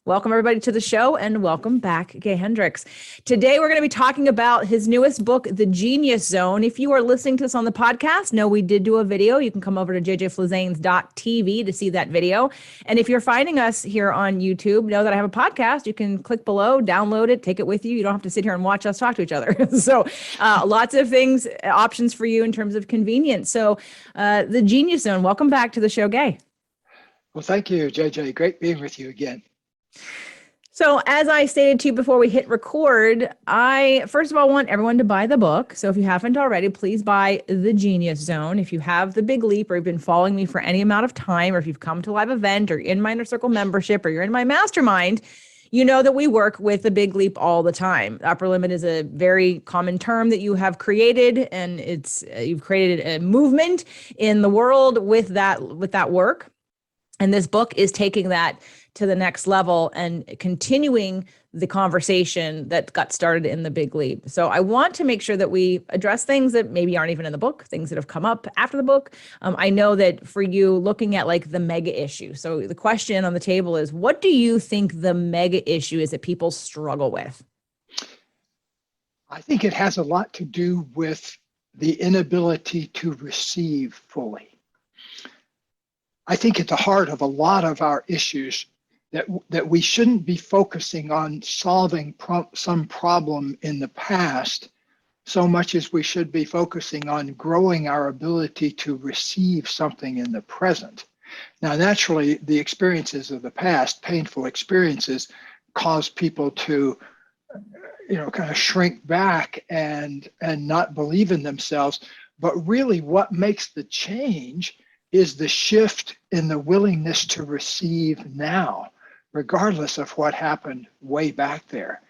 Welcome everybody to the show and welcome back, Gay Hendricks. Today we're going to be talking about his newest book, The Genius Zone. If you are listening to this on the podcast, no, we did do a video. You can come over to jjflizanes.tv to see that video. And if you're finding us here on YouTube, know that I have a podcast. You can click below, download it, take it with you. You don't have to sit here and watch us talk to each other. So lots of things, options for you in terms of convenience. So The Genius Zone, welcome back to the show, Gay. Well, thank you, JJ. Great being with you again. So as I stated to you before we hit record, I first of all want everyone to buy the book. So if you haven't already, please buy The Genius Zone. If you have the Big Leap or you've been following me for any amount of time, or if you've come to a live event or in my Inner Circle membership or you're in my mastermind, you know that we work with the Big Leap all the time. The upper limit is a very common term that you have created, and you've created a movement in the world with that work. And this book is taking that to the next level and continuing the conversation that got started in the Big Leap. So I want to make sure that we address things that maybe aren't even in the book, things that have come up after the book. I know that for you, looking at like the mega issue. So the question on the table is, what do you think the mega issue is that people struggle with? I think it has a lot to do with the inability to receive fully. I think at the heart of a lot of our issues that we shouldn't be focusing on solving some problem in the past so much as we should be focusing on growing our ability to receive something in the present. Now, naturally, the experiences of the past, painful experiences, cause people to, kind of shrink back and not believe in themselves. But really, what makes the change is the shift in the willingness to receive now, regardless of what happened way back there.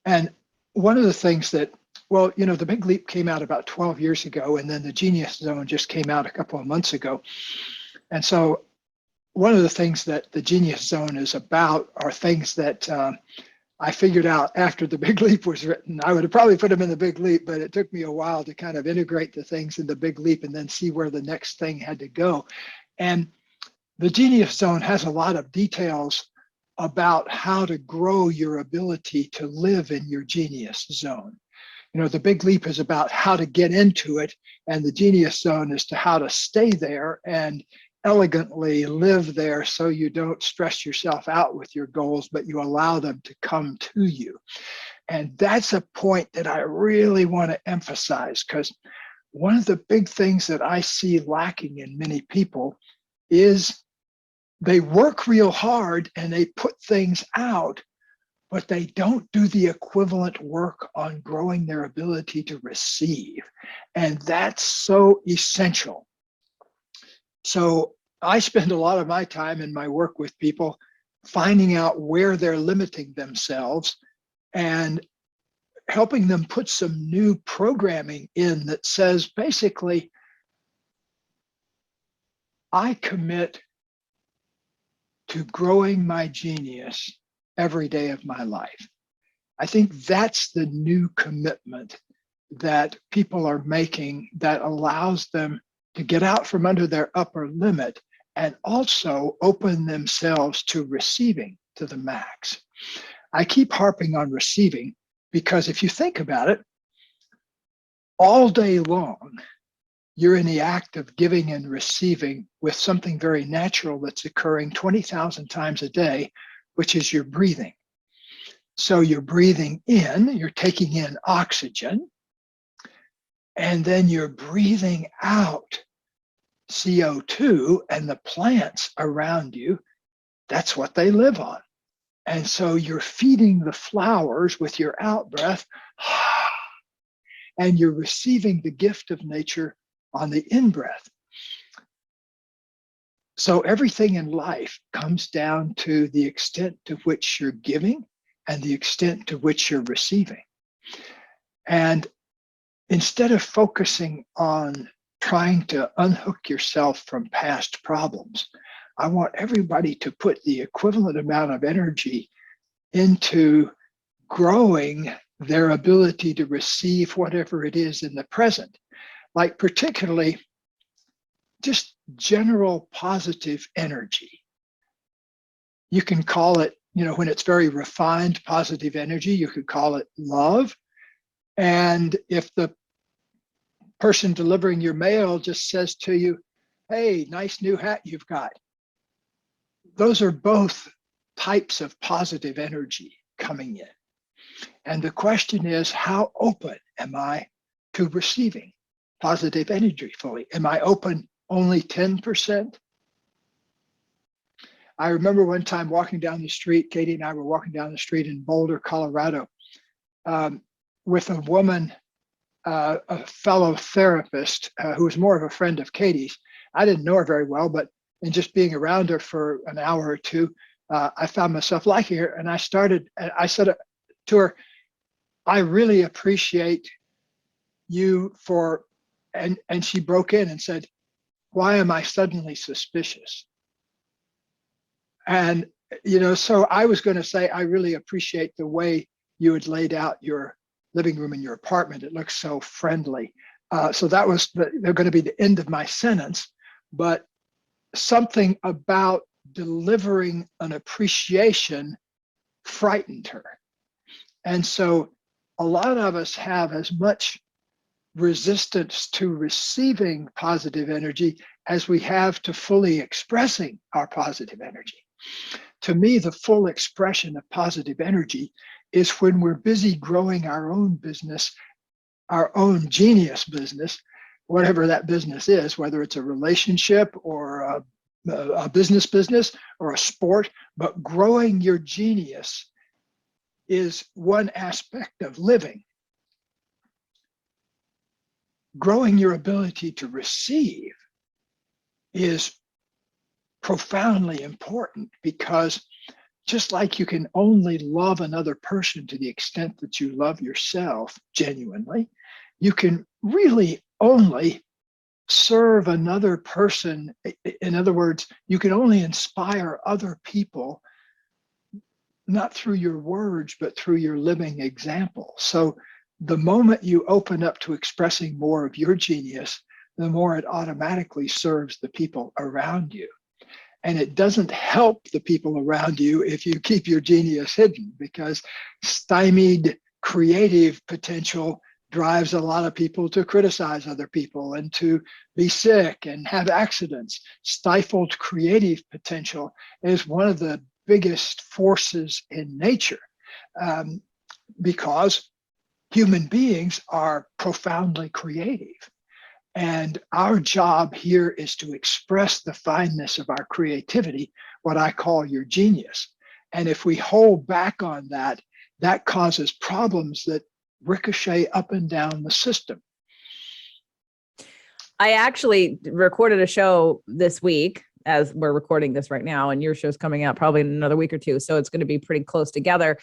And one of the things that, the Big Leap came out about 12 years ago, and then the Genius Zone just came out a couple of months ago. And so one of the things that the Genius Zone is about are things that I figured out after the Big Leap was written. I would have probably put them in the Big Leap, but it took me a while to kind of integrate the things in the Big Leap and then see where the next thing had to go. And the Genius Zone has a lot of details about how to grow your ability to live in your genius zone. The Big Leap is about how to get into it, and the Genius Zone is to how to stay there and elegantly live there so you don't stress yourself out with your goals, but you allow them to come to you. And that's a point that I really want to emphasize, because one of the big things that I see lacking in many people is they work real hard and they put things out, but they don't do the equivalent work on growing their ability to receive. And that's so essential. So I spend a lot of my time in my work with people finding out where they're limiting themselves and helping them put some new programming in that says, basically, I commit to growing my genius every day of my life. I think that's the new commitment that people are making that allows them to get out from under their upper limit and also open themselves to receiving to the max. I keep harping on receiving because if you think about it, all day long, you're in the act of giving and receiving with something very natural that's occurring 20,000 times a day, which is your breathing. So you're breathing in, you're taking in oxygen, and then you're breathing out CO2, and the plants around you, that's what they live on. And so you're feeding the flowers with your out breath, and you're receiving the gift of nature on the in-breath. So everything in life comes down to the extent to which you're giving and the extent to which you're receiving. And instead of focusing on trying to unhook yourself from past problems, I want everybody to put the equivalent amount of energy into growing their ability to receive whatever it is in the present. Like particularly just general positive energy. You can call it when it's very refined positive energy, you could call it love. And if the person delivering your mail just says to you, hey, nice new hat you've got, those are both types of positive energy coming in. And the question is, how open am I to receiving positive energy fully? Am I open only 10%? I remember one time walking down the street, Katie and I were walking down the street in Boulder, Colorado, with a woman, a fellow therapist who was more of a friend of Katie's. I didn't know her very well, but in just being around her for an hour or two, I found myself liking her. And I said to her, I really appreciate you for, and she broke in and said, why am I suddenly suspicious? And, so I was going to say, I really appreciate the way you had laid out your living room in your apartment. It looks so friendly. So that was they're going to be the end of my sentence, but something about delivering an appreciation frightened her. And so a lot of us have as much resistance to receiving positive energy as we have to fully expressing our positive energy. To me, the full expression of positive energy is when we're busy growing our own business, our own genius business, whatever that business is, whether it's a relationship or a business or a sport, but growing your genius is one aspect of living. Growing your ability to receive is profoundly important, because just like you can only love another person to the extent that you love yourself genuinely, you can really only serve another person. In other words, you can only inspire other people, not through your words, but through your living example. So the moment you open up to expressing more of your genius, the more it automatically serves the people around you. And it doesn't help the people around you if you keep your genius hidden, because stymied creative potential drives a lot of people to criticize other people and to be sick and have accidents. Stifled creative potential is one of the biggest forces in nature, because human beings are profoundly creative. And our job here is to express the fineness of our creativity, what I call your genius. And if we hold back on that, that causes problems that ricochet up and down the system. I actually recorded a show this week, as we're recording this right now, and your show's coming out probably in another week or two. So it's going to be pretty close together.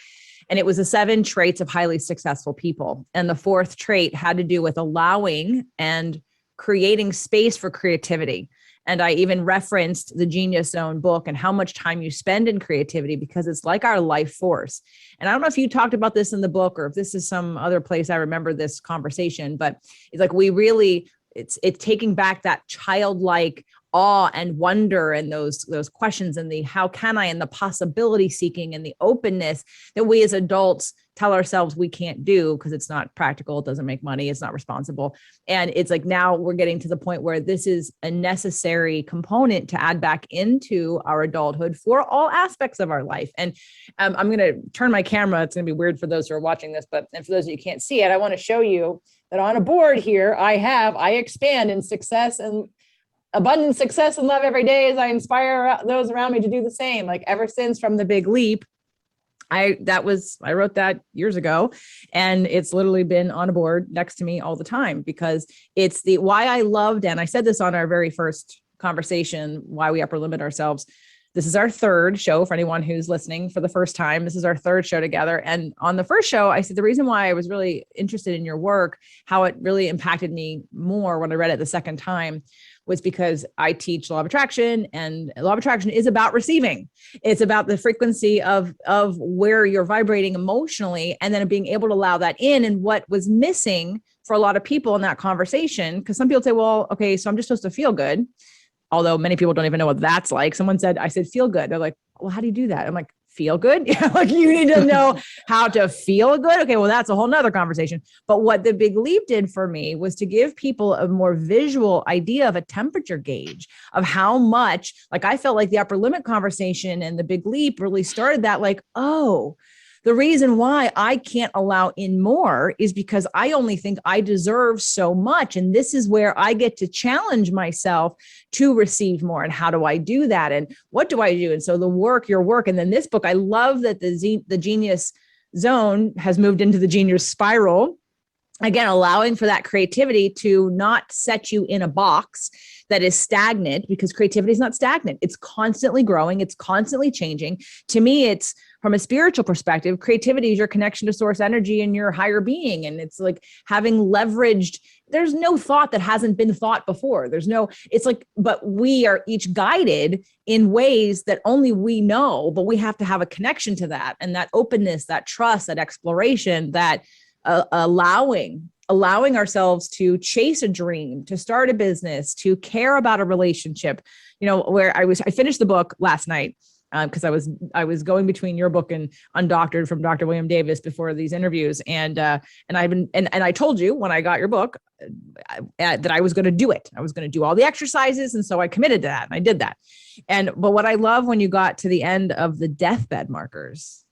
And it was the 7 traits of highly successful people. And the 4th trait had to do with allowing and creating space for creativity. And I even referenced the Genius Zone book and how much time you spend in creativity, because it's like our life force. And I don't know if you talked about this in the book or if this is some other place I remember this conversation, but it's like it's taking back that childlike awe and wonder and those questions and the how can I and the possibility seeking and the openness that we as adults tell ourselves we can't do because it's not practical, it doesn't make money, it's not responsible. And it's like now we're getting to the point where this is a necessary component to add back into our adulthood for all aspects of our life. And I'm going to turn my camera. It's going to be weird for those who are watching this, and for those of you who can't see it, I want to show you that on a board here, I expand in success and abundant success and love every day as I inspire those around me to do the same. Like ever since From the Big Leap, I wrote that years ago, and it's literally been on a board next to me all the time, because it's the why I loved, and I said this on our very first conversation, why we upper limit ourselves. This is our 3rd show for anyone who's listening for the first time. This is our 3rd show together. And on the first show, I said the reason why I was really interested in your work, how it really impacted me more when I read it the second time, was because I teach law of attraction, and law of attraction is about receiving. It's about the frequency of where you're vibrating emotionally, and then being able to allow that in. And what was missing for a lot of people in that conversation, because some people say, well, okay, so I'm just supposed to feel good. Although many people don't even know what that's like. I said, feel good. They're like, well, how do you do that? I'm like, feel good. Like you need to know how to feel good. Okay, well, that's a whole nother conversation. But what the Big Leap did for me was to give people a more visual idea of a temperature gauge of how much, like I felt like the upper limit conversation and the Big Leap really started that, like, oh, the reason why I can't allow in more is because I only think I deserve so much. And this is where I get to challenge myself to receive more. And how do I do that? And what do I do? And so the work, your work. And then this book, I love that the genius zone has moved into the genius spiral. Again, allowing for that creativity to not set you in a box that is stagnant, because creativity is not stagnant. It's constantly growing. It's constantly changing. To me, it's from a spiritual perspective, creativity is your connection to source energy and your higher being. And it's like having leveraged, there's no thought that hasn't been thought before. It's like, but we are each guided in ways that only we know, but we have to have a connection to that. And that openness, that trust, that exploration, that allowing ourselves to chase a dream, to start a business, to care about a relationship, where I finished the book last night because I was going between your book and Undoctored from Dr. William Davis before these interviews. And I told you when I got your book that I was going to do it. I was going to do all the exercises. And so I committed to that and I did that. But what I love when you got to the end of the deathbed markers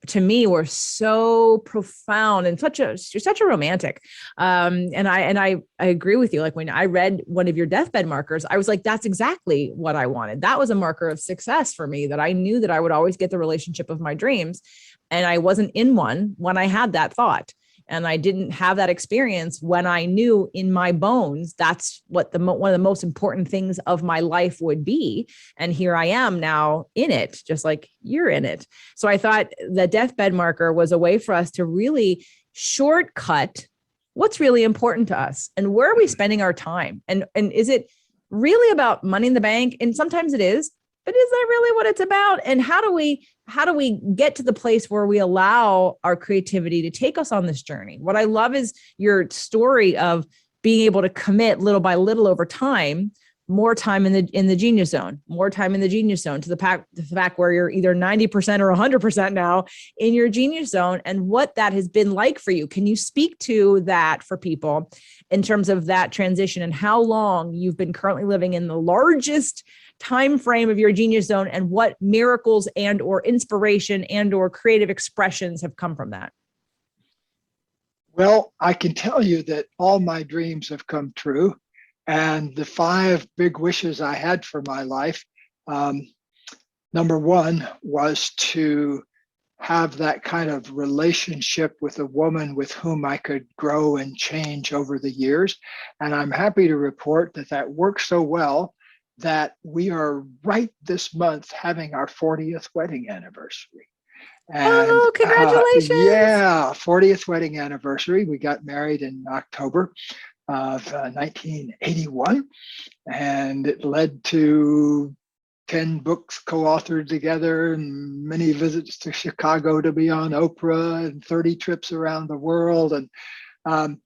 to me were so profound and you're such a romantic. And I agree with you. Like when I read one of your deathbed markers, I was like, that's exactly what I wanted. That was a marker of success for me, that I knew that I would always get the relationship of my dreams. And I wasn't in one when I had that thought. And I didn't have that experience when I knew in my bones, that's what one of the most important things of my life would be. And here I am now in it, just like you're in it. So I thought the deathbed marker was a way for us to really shortcut what's really important to us and where are we spending our time? And is it really about money in the bank? And sometimes it is, but is that really what it's about? And how do we get to the place where we allow our creativity to take us on this journey? What I love is your story of being able to commit little by little over time, more time in the genius zone, more time in the genius zone to the fact where you're either 90% or 100% now in your genius zone, and what that has been like for you. Can you speak to that for people in terms of that transition and how long you've been currently living in the largest time frame of your genius zone, and what miracles and or inspiration and or creative expressions have come from that? Well, I can tell you that all my dreams have come true. And the 5 big wishes I had for my life, number 1 was to have that kind of relationship with a woman with whom I could grow and change over the years. And I'm happy to report that worked so well that we are right this month having our 40th wedding anniversary. And congratulations. 40th wedding anniversary. We got married in October of 1981, and it led to 10 books co-authored together and many visits to Chicago to be on Oprah and 30 trips around the world. And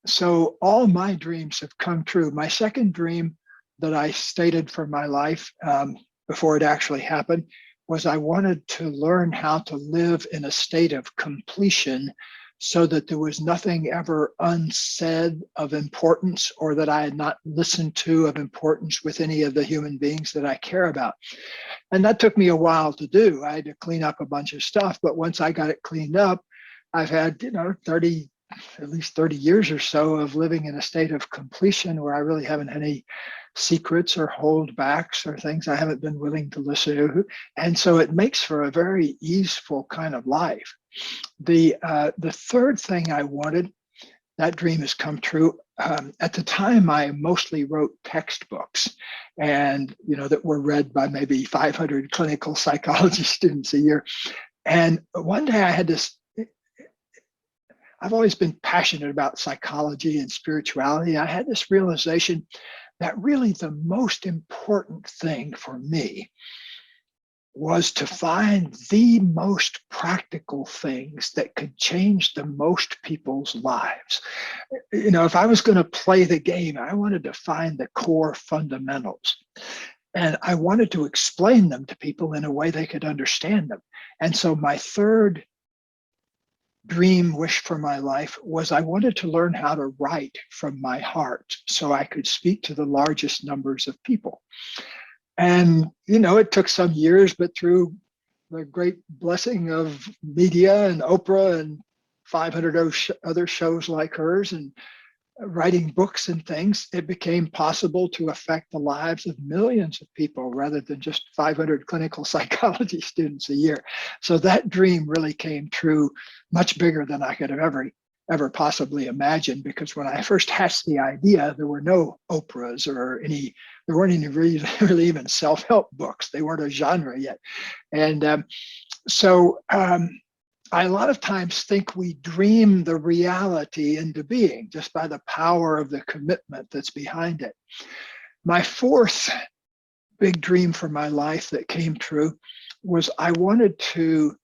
so all my dreams have come true. My second dream that I stated for my life before it actually happened was I wanted to learn how to live in a state of completion so that there was nothing ever unsaid of importance or that I had not listened to of importance with any of the human beings that I care about. And that took me a while to do. I had to clean up a bunch of stuff, but once I got it cleaned up, I've had, at least 30 years or so of living in a state of completion where I really haven't had any secrets or holdbacks or things I haven't been willing to listen to. And so it makes for a very easeful kind of life. The third thing I wanted, that dream has come true. At the time, I mostly wrote textbooks and, that were read by maybe 500 clinical psychology students a year. And one day I had this, I've always been passionate about psychology and spirituality. I had this realization that really the most important thing for me was to find the most practical things that could change the most people's lives. If I was going to play the game, I wanted to find the core fundamentals. And I wanted to explain them to people in a way they could understand them. And so my third dream wish for my life was I wanted to learn how to write from my heart so I could speak to the largest numbers of people. And, it took some years, but through the great blessing of media and Oprah and 500 other shows like hers and writing books and things, it became possible to affect the lives of millions of people rather than just 500 clinical psychology students a year. So that dream really came true, much bigger than I could have ever possibly imagined, because when I first hatched the idea, there were no Oprahs there weren't any really even self-help books. They weren't a genre yet. And so I a lot of times think we dream the reality into being just by the power of the commitment that's behind it. My fourth big dream for my life that came true was I wanted to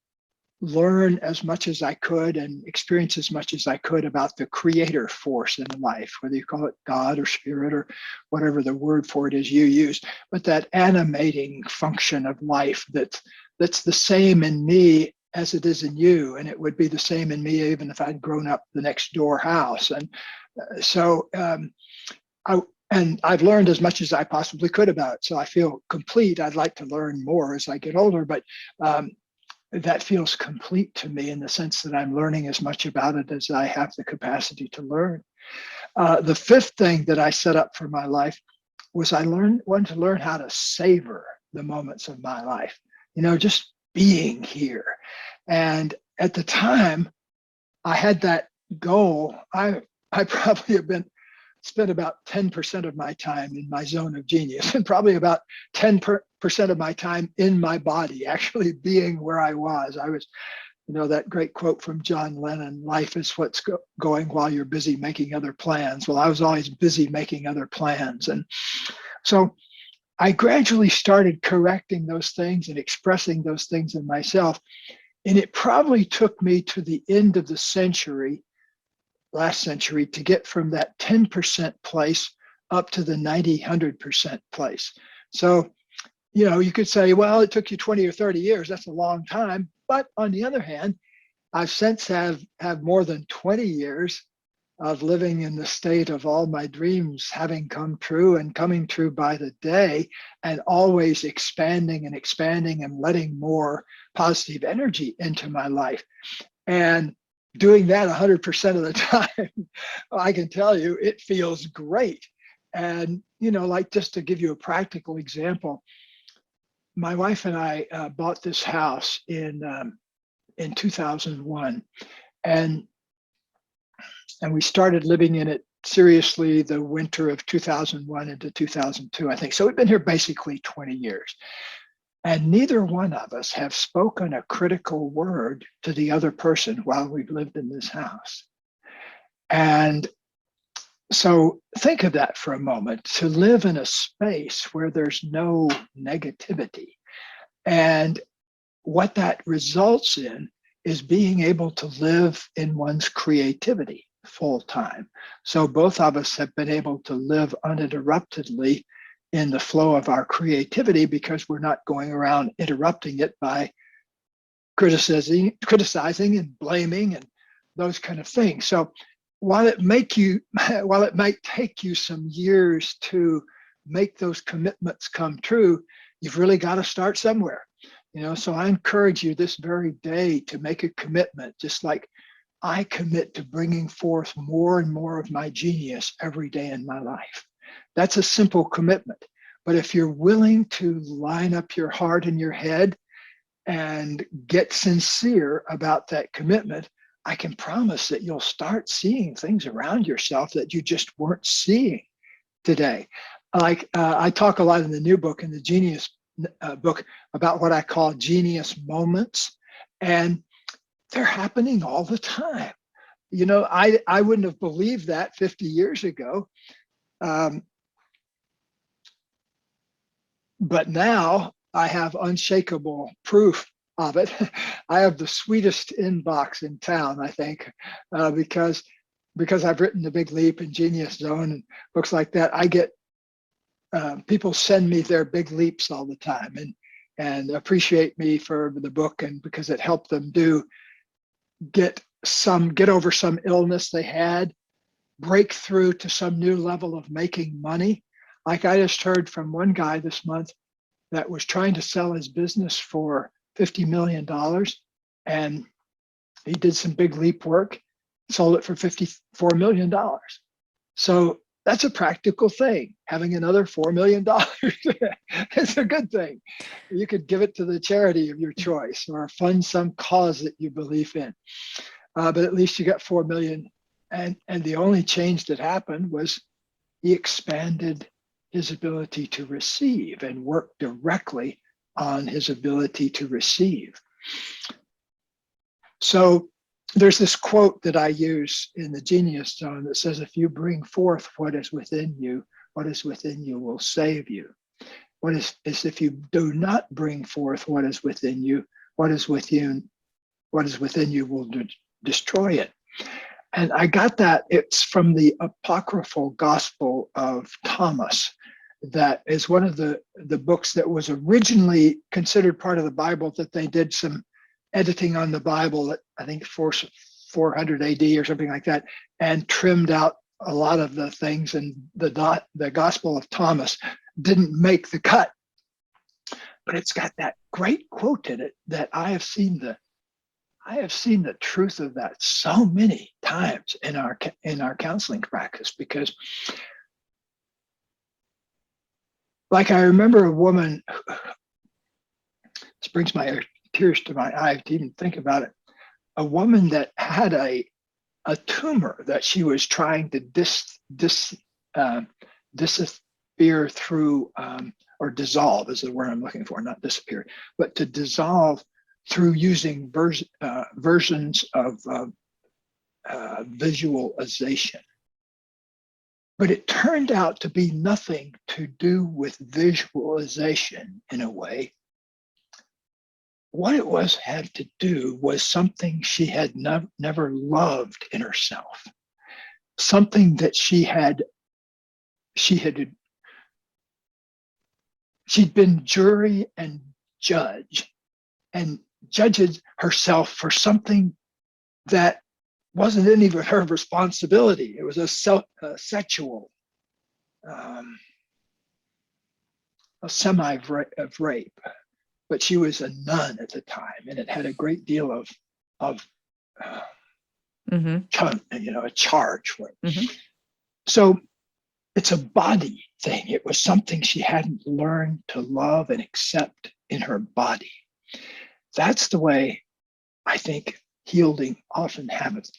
learn as much as I could and experience as much as I could about the creator force in life, whether you call it God or spirit or whatever the word for it is you use, but that animating function of life that's the same in me as it is in you, and it would be the same in me even if I'd grown up the next door house. And I've learned as much as I possibly could about it, so I feel complete. I'd like to learn more as I get older, but that feels complete to me in the sense that I'm learning as much about it as I have the capacity to learn. The fifth thing that I set up for my life was I wanted to learn how to savor the moments of my life, just being here. And at the time I had that goal, I probably have spent about 10% of my time in my zone of genius and probably about 10% of my time in my body, actually being where I was. I was, that great quote from John Lennon, life is what's going while you're busy making other plans. Well, I was always busy making other plans. And so I gradually started correcting those things and expressing those things in myself. And it probably took me to the end of the last century, to get from that 10% place up to the 100% place. So, you could say, well, it took you 20 or 30 years. That's a long time. But on the other hand, I've since have more than 20 years of living in the state of all my dreams having come true and coming true by the day, and always expanding and letting more positive energy into my life. And doing that 100% of the time, I can tell you it feels great. And, like, just to give you a practical example, my wife and I bought this house in 2001. And we started living in it seriously the winter of 2001 into 2002, I think. So we've been here basically 20 years. And neither one of us have spoken a critical word to the other person while we've lived in this house. And so think of that for a moment, to live in a space where there's no negativity. And what that results in is being able to live in one's creativity full time. So both of us have been able to live uninterruptedly in the flow of our creativity because we're not going around interrupting it by criticizing and blaming and those kind of things. So while it might take you some years to make those commitments come true, you've really got to start somewhere. So I encourage you this very day to make a commitment, just like I commit to bringing forth more and more of my genius every day in my life. That's a simple commitment. But if you're willing to line up your heart and your head and get sincere about that commitment, I can promise that you'll start seeing things around yourself that you just weren't seeing today. Like I talk a lot in the new book, in the Genius book, about what I call genius moments. And they're happening all the time. I wouldn't have believed that 50 years ago. But now I have unshakable proof of it. I have the sweetest inbox in town, I think, because I've written The Big Leap and Genius Zone and books like that. I get people send me their big leaps all the time and appreciate me for the book, and because it helped them get over some illness they had, break through to some new level of making money. Like I just heard from one guy this month that was trying to sell his business for $50 million, and he did some big leap work, sold it for $54 million. So that's a practical thing. Having another $4 million is a good thing. You could give it to the charity of your choice or fund some cause that you believe in. But at least you got 4 million. And the only change that happened was he expanded his ability to receive and work directly on his ability to receive. So there's this quote that I use in the Genius Zone that says, if you bring forth what is within you, what is within you will save you. What is if you do not bring forth what is within you, what is within you will destroy it. And I got that. It's from the apocryphal Gospel of Thomas. That is one of the books that was originally considered part of the Bible, that they did some editing on the Bible at, I think, 400 AD or something like that, and trimmed out a lot of the things. And the Gospel of Thomas didn't make the cut. But it's got that great quote in it that I have seen the truth of that so many times in our counseling practice, because like I remember a woman, this brings my tears to my eyes to even think about it, a woman that had a tumor that she was trying to disappear through, or dissolve is the word I'm looking for, not disappear, but to dissolve through using versions of visualization. But it turned out to be nothing to do with visualization in a way. What it had to do was something she had never loved in herself, something that she'd been jury and judge, and judges herself for something that wasn't any of her responsibility. It was a sexual, a semi-rape, but she was a nun at the time, and it had a great deal of a charge. Mm-hmm. So it's a body thing. It was something she hadn't learned to love and accept in her body. That's the way I think healing often happens.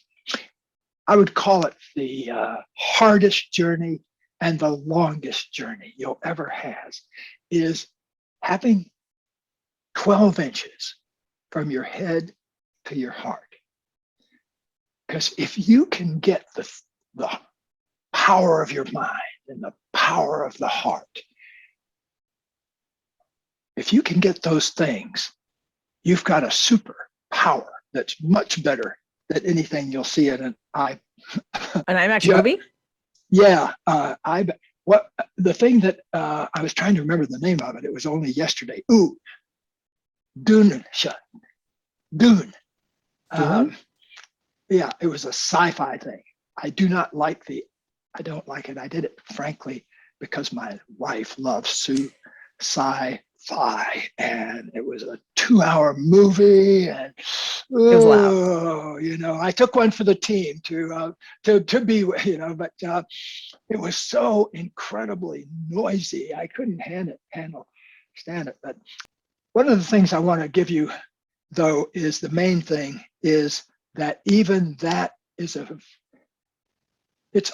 I would call it the hardest journey and the longest journey you'll ever have, is having 12 inches from your head to your heart. Because if you can get the power of your mind and the power of the heart, if you can get those things, you've got a super power that's much better than anything you'll see in an IMAX movie? Yeah. The thing that I was trying to remember the name of it. It was only yesterday. Dune. Yeah, it was a sci-fi thing. I don't like it. I did it, frankly, because my wife loves sci-fi, and it was a 2-hour movie, and it was loud. I took one for the team to be, but it was so incredibly noisy. I couldn't stand it. But one of the things I want to give you, though, is the main thing is that even that it's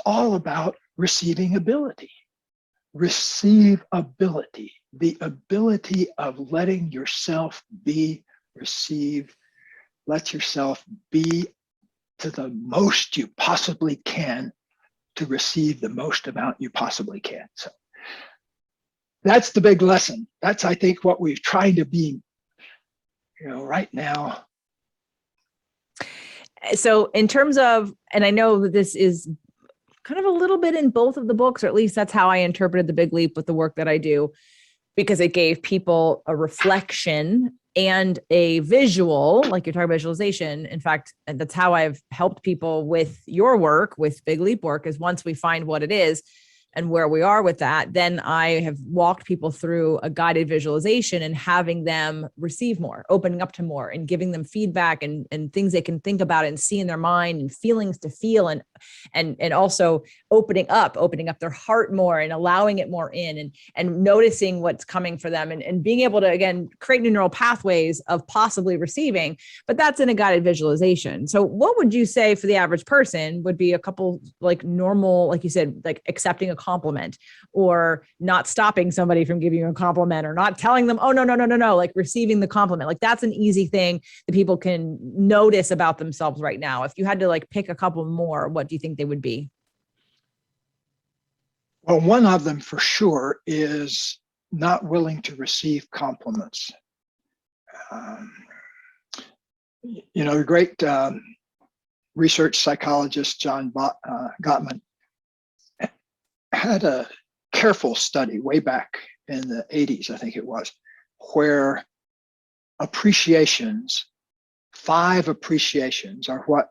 all about receiving ability. Receive ability, the ability of letting yourself be received. Let yourself be to the most you possibly can to receive the most amount you possibly can. So that's the big lesson. That's, I think, what we're trying to be, right now. So in terms of, and I know that this is kind of a little bit in both of the books, or at least that's how I interpreted The Big Leap with the work that I do, because it gave people a reflection and a visual, like you're talking about visualization. In fact, that's how I've helped people with your work, with Big Leap work, is once we find what it is and where we are with that, then I have walked people through a guided visualization and having them receive more, opening up to more, and giving them feedback and things they can think about and see in their mind, and feelings to feel, and also opening up their heart more and allowing it more in, and noticing what's coming for them, and being able to, again, create new neural pathways of possibly receiving. But that's in a guided visualization. So what would you say for the average person would be a couple, like, normal, like you said, like accepting a compliment, or not stopping somebody from giving you a compliment, or not telling them, oh, no, like receiving the compliment? Like, that's an easy thing that people can notice about themselves right now. If you had to like pick a couple more, what do you think they would be? Well, one of them for sure is not willing to receive compliments. The great research psychologist John Gottman had a careful study way back in the 80s, I think it was, where appreciations, 5 appreciations, are what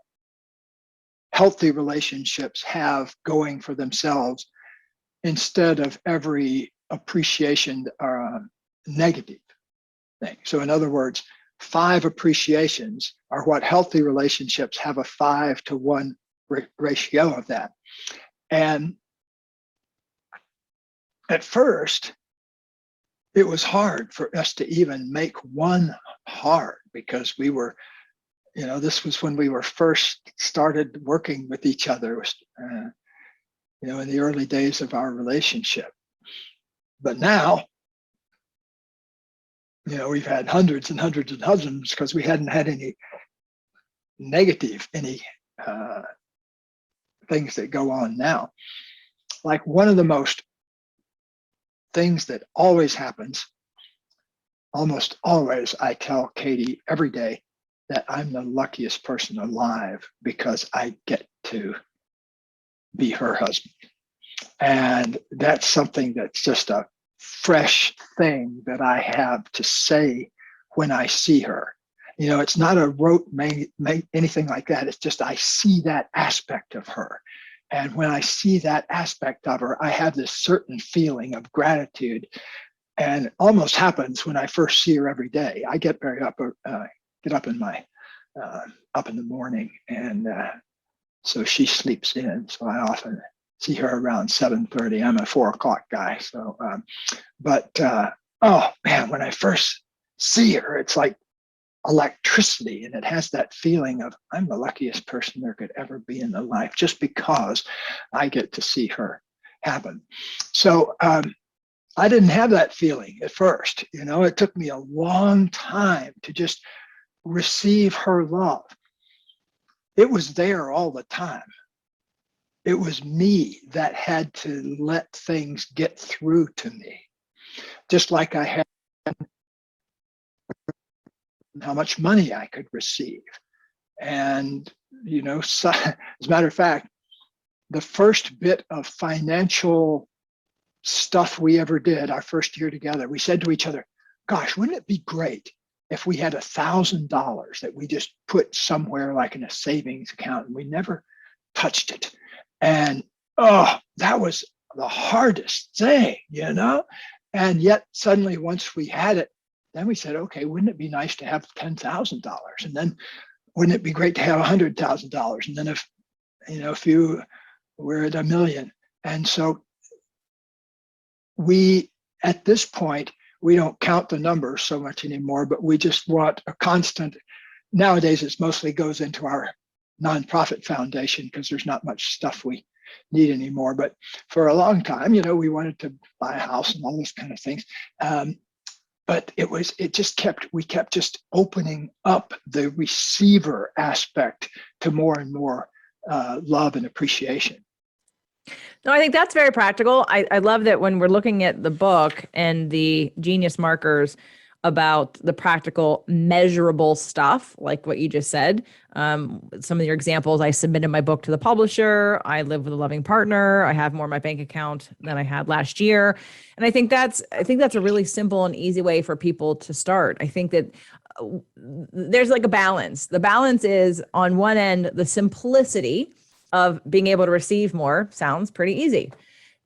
healthy relationships have going for themselves, instead of every appreciation negative thing. So in other words, 5 appreciations are what healthy relationships have, a 5-to-1 ratio of that. And at first, it was hard for us to even make one hard, because we were, this was when we were first started working with each other, in the early days of our relationship. But now, we've had hundreds and hundreds and hundreds, because we hadn't had any negative, any things that go on now. Like, one of the most things that always happens, almost always, I tell Katie every day that I'm the luckiest person alive because I get to be her husband. And that's something that's just a fresh thing that I have to say when I see her. It's not a rote anything like that. It's just I see that aspect of her. And when I see that aspect of her, I have this certain feeling of gratitude. And it almost happens when I first see her every day. I get up in the morning, and so she sleeps in. So I often see her around 7:30. I'm a 4:00 guy. So, oh man, when I first see her, it's like electricity, and it has that feeling of, I'm the luckiest person there could ever be in the life, just because I get to see her happen. So I didn't have that feeling at first. It took me a long time to just receive her love. It was there all the time. It was me that had to let things get through to me, just like I had how much money I could receive. And, so, as a matter of fact, the first bit of financial stuff we ever did, our first year together, we said to each other, gosh, wouldn't it be great if we had $1,000 that we just put somewhere, like in a savings account, and we never touched it? And that was the hardest thing, and yet suddenly, once we had it, then we said, okay, wouldn't it be nice to have $10,000? And then wouldn't it be great to have $100,000? And then if we're at $1 million. And so at this point, we don't count the numbers so much anymore, but we just want a constant. Nowadays, it mostly goes into our nonprofit foundation, because there's not much stuff we need anymore. But for a long time, we wanted to buy a house and all those kind of things. But we kept just opening up the receiver aspect to more and more love and appreciation. No, I think that's very practical. I love that when we're looking at the book and the genius markers, about the practical, measurable stuff, like what you just said. Some of your examples, I submitted my book to the publisher. I live with a loving partner. I have more in my bank account than I had last year. And I think that's a really simple and easy way for people to start. I think that there's like a balance. The balance is on one end, the simplicity of being able to receive more sounds pretty easy.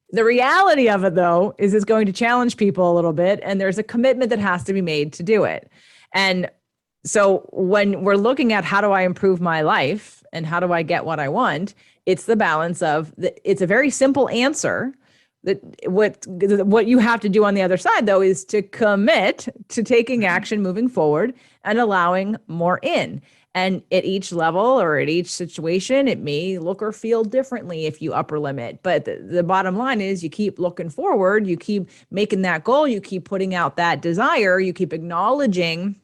The reality of it, though, is it's going to challenge people a little bit, and there's a commitment that has to be made to do it. And so when we're looking at how do I improve my life and how do I get what I want, it's the balance of it's a very simple answer. That what you have to do on the other side, though, is to commit to taking action moving forward and allowing more in. And at each level or at each situation, it may look or feel differently if you upper limit. But the bottom line is you keep looking forward, you keep making that goal, you keep putting out that desire, you keep acknowledging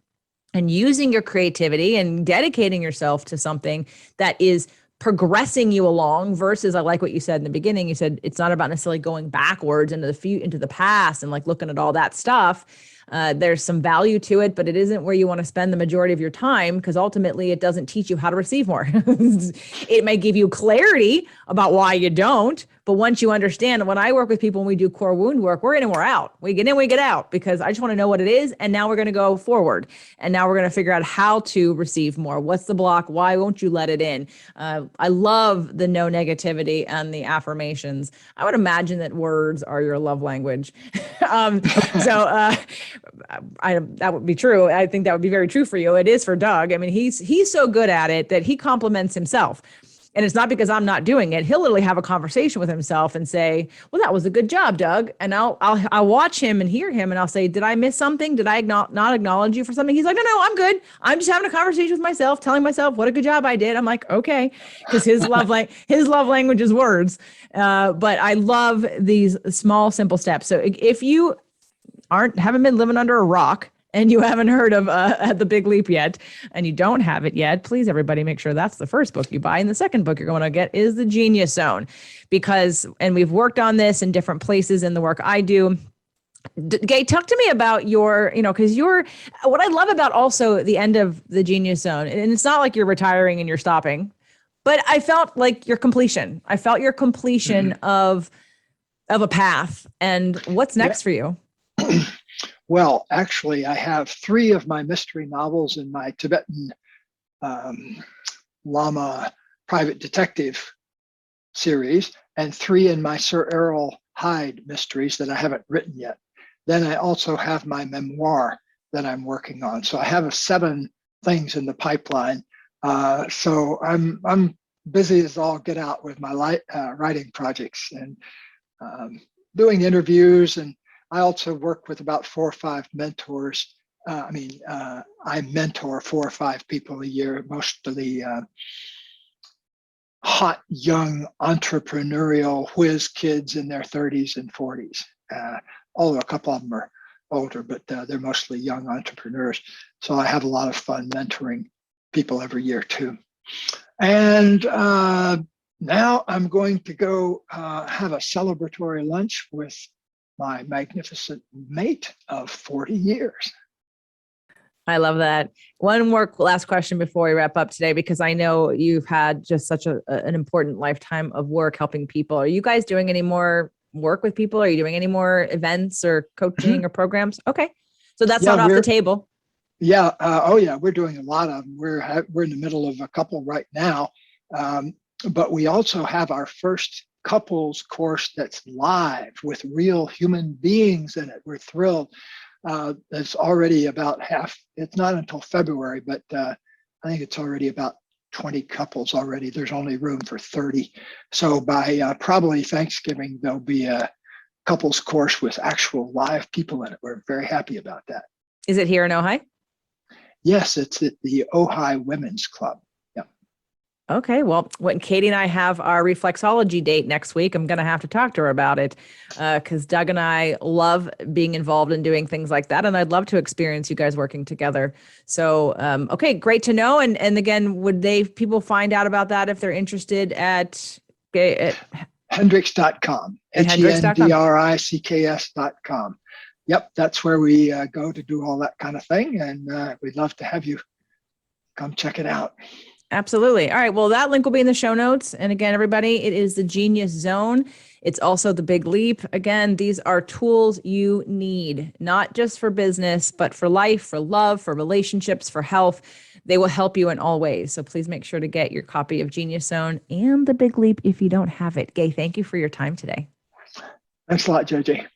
and using your creativity and dedicating yourself to something that is progressing you along versus, I like what you said in the beginning. You said it's not about necessarily going backwards into the past and like looking at all that stuff. There's some value to it, but it isn't where you want to spend the majority of your time, because ultimately it doesn't teach you how to receive more. It may give you clarity about why you don't, but once you understand, when I work with people and we do core wound work, we're in and we're out. We get in, we get out, because I just want to know what it is. And now we're going to go forward. And now we're going to figure out how to receive more. What's the block? Why won't you let it in? I love the no negativity and the affirmations. I would imagine that words are your love language. That would be true. I think that would be very true for you. It is for Doug. I mean, he's so good at it that he compliments himself. And it's not because I'm not doing it. He'll literally have a conversation with himself and say, well, that was a good job, Doug. And I'll watch him and hear him. And I'll say, did I miss something? Did I not acknowledge you for something? He's like, no, I'm good. I'm just having a conversation with myself, telling myself what a good job I did. I'm like, okay. Because his love language is words. But I love these small, simple steps. So if you haven't been living under a rock and you haven't heard of The Big Leap yet, and you don't have it yet, please, everybody, make sure that's the first book you buy. And the second book you're going to get is The Genius Zone, and we've worked on this in different places in the work I do. Gay, talk to me about because what I love about also the end of The Genius Zone, and it's not like you're retiring and you're stopping, but I felt like your completion. I felt your completion of a path. And what's next for you? Well, actually, I have 3 of my mystery novels in my Tibetan Lama private detective series, and 3 in my Sir Errol Hyde mysteries that I haven't written yet. Then I also have my memoir that I'm working on. So I have 7 things in the pipeline. So I'm busy as all get out with my writing projects and doing interviews, and I also work with about 4 or 5 mentors. I mentor 4 or 5 people a year, mostly hot, young, entrepreneurial whiz kids in their 30s and 40s. Although a couple of them are older, but they're mostly young entrepreneurs. So I have a lot of fun mentoring people every year too. And now I'm going to go have a celebratory lunch with my magnificent mate of 40 years. I love that. One more last question before we wrap up today, because I know you've had just such an important lifetime of work helping people. Are you guys doing any more work with people? Are you doing any more events or coaching or programs? Okay. So that's not off the table. Yeah. We're doing a lot of them. We're in the middle of a couple right now. But we also have our first couples course that's live with real human beings in it. We're thrilled. It's already about half. It's not until February, but I think it's already about 20 couples already. There's only room for 30. So by probably Thanksgiving, there'll be a couples course with actual live people in it. We're very happy about that. Is it here in Ojai? Yes, it's at the Ojai Women's Club. Okay, well, when Katie and I have our reflexology date next week, I'm going to have to talk to her about it, because Doug and I love being involved in doing things like that, and I'd love to experience you guys working together. So, okay, great to know. And again, would people find out about that if they're interested at Hendricks.com, Hendricks.com. Yep, that's where we go to do all that kind of thing. And we'd love to have you come check it out. Absolutely. All right. Well, that link will be in the show notes. And again, everybody, it is the Genius Zone. It's also the Big Leap. Again, these are tools you need, not just for business, but for life, for love, for relationships, for health. They will help you in all ways. So please make sure to get your copy of Genius Zone and the Big Leap if you don't have it. Gay, thank you for your time today. Thanks a lot, JJ.